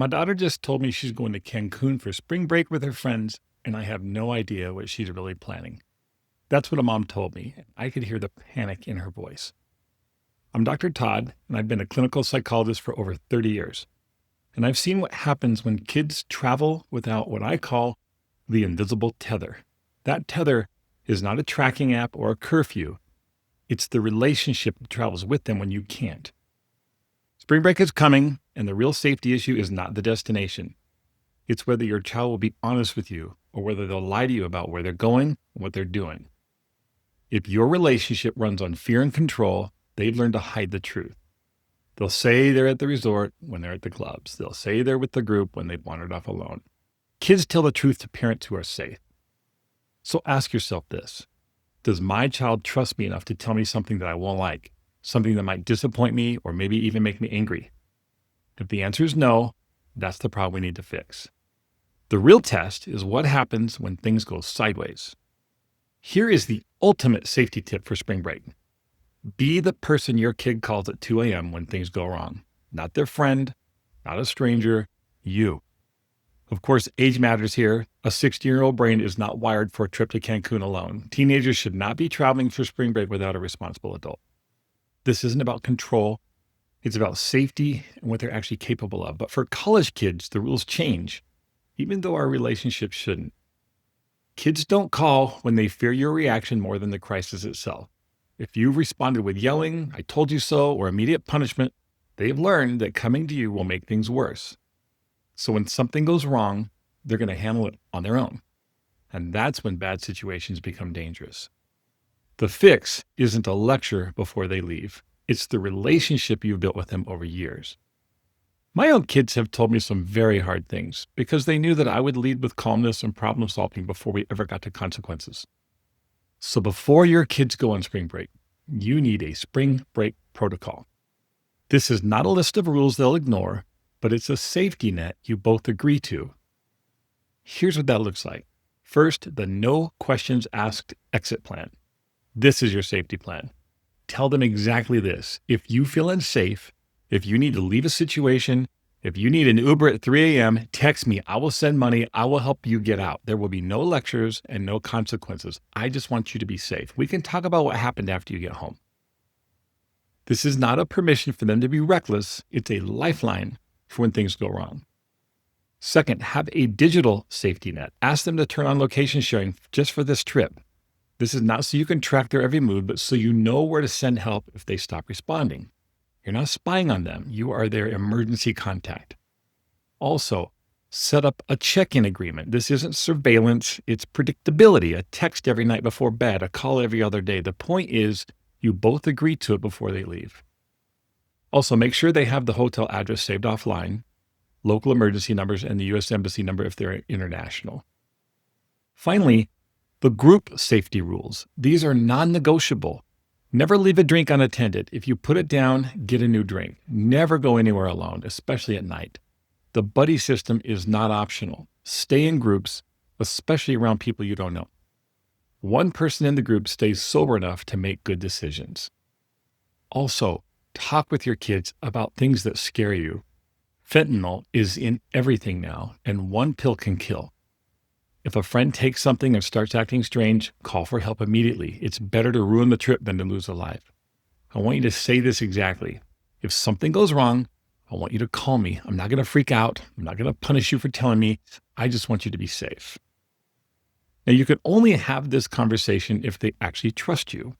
My daughter just told me she's going to Cancun for spring break with her friends, and I have no idea what she's really planning. That's what a mom told me, and I could hear the panic in her voice. I'm Dr. Todd, and I've been a clinical psychologist for over 30 years. And I've seen what happens when kids travel without what I call the invisible tether. That tether is not a tracking app or a curfew. It's the relationship that travels with them when you can't. Spring break is coming, and the real safety issue is not the destination. It's whether your child will be honest with you or whether they'll lie to you about where they're going and what they're doing. If your relationship runs on fear and control, they've learned to hide the truth. They'll say they're at the resort when they're at the clubs. They'll say they're with the group when they've wandered off alone. Kids tell the truth to parents who are safe. So ask yourself this: does my child trust me enough to tell me something that I won't like, something that might disappoint me or maybe even make me angry? If the answer is no, that's the problem we need to fix. The real test is what happens when things go sideways. Here is the ultimate safety tip for spring break. Be the person your kid calls at 2 a.m. when things go wrong. Not their friend, not a stranger, you. Of course, age matters here. A 16-year-old brain is not wired for a trip to Cancun alone. Teenagers should not be traveling for spring break without a responsible adult. This isn't about control. It's about safety and what they're actually capable of. But for college kids, the rules change, even though our relationship shouldn't. Kids don't call when they fear your reaction more than the crisis itself. If you've responded with yelling, "I told you so," or immediate punishment, they've learned that coming to you will make things worse. So when something goes wrong, they're going to handle it on their own. And that's when bad situations become dangerous. The fix isn't a lecture before they leave. It's the relationship you've built with them over years. My own kids have told me some very hard things because they knew that I would lead with calmness and problem solving before we ever got to consequences. So before your kids go on spring break, you need a spring break protocol. This is not a list of rules they'll ignore, but it's a safety net you both agree to. Here's what that looks like. First, the no questions asked exit plan. This is your safety plan. Tell them exactly this: if you feel unsafe, if you need to leave a situation, if you need an Uber at 3 a.m., text me. I will send money. I will help you get out. There will be no lectures and no consequences. I just want you to be safe. We can talk about what happened after you get home. This is not a permission for them to be reckless. It's a lifeline for when things go wrong. Second, have a digital safety net. Ask them to turn on location sharing just for this trip. This is not so you can track their every move, but so you know where to send help if they stop responding. You're not spying on them. You are their emergency contact. Also, set up a check-in agreement. This isn't surveillance. It's predictability. A text every night before bed, a call every other day. The point is you both agree to it before they leave. Also, make sure they have the hotel address saved offline, local emergency numbers, and the U.S. Embassy number if they're international. Finally, the group safety rules. These are non-negotiable. Never leave a drink unattended. If you put it down, get a new drink. Never go anywhere alone, especially at night. The buddy system is not optional. Stay in groups, especially around people you don't know. One person in the group stays sober enough to make good decisions. Also, talk with your kids about things that scare you. Fentanyl is in everything now, and one pill can kill. If a friend takes something and starts acting strange, call for help immediately. It's better to ruin the trip than to lose a life. I want you to say this exactly. If something goes wrong, I want you to call me. I'm not going to freak out. I'm not going to punish you for telling me. I just want you to be safe. Now, you can only have this conversation if they actually trust you.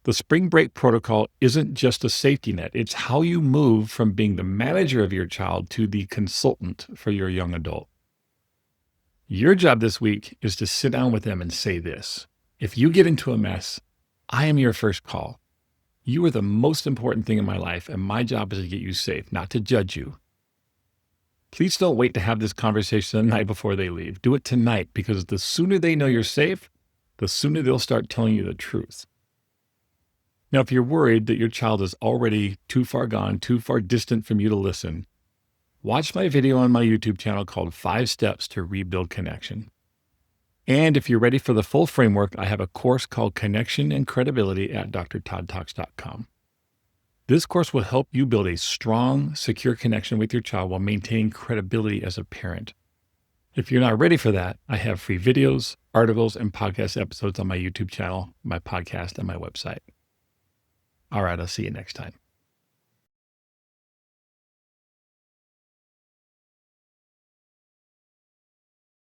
The spring break protocol isn't just a safety net. It's how you move from being the manager of your child to the consultant for your young adult. Your job this week is to sit down with them and say this: if you get into a mess, I am your first call. You are the most important thing in my life, and my job is to get you safe, not to judge you. Please don't wait to have this conversation the night before they leave. Do it tonight, because the sooner they know you're safe, the sooner they'll start telling you the truth. Now, if you're worried that your child is already too far gone, too far distant from you to listen, watch my video on my YouTube channel called 5 Steps to Rebuild Connection. And if you're ready for the full framework, I have a course called Connection and Credibility at drtoddtalks.com. This course will help you build a strong, secure connection with your child while maintaining credibility as a parent. If you're not ready for that, I have free videos, articles, and podcast episodes on my YouTube channel, my podcast, and my website. All right, I'll see you next time.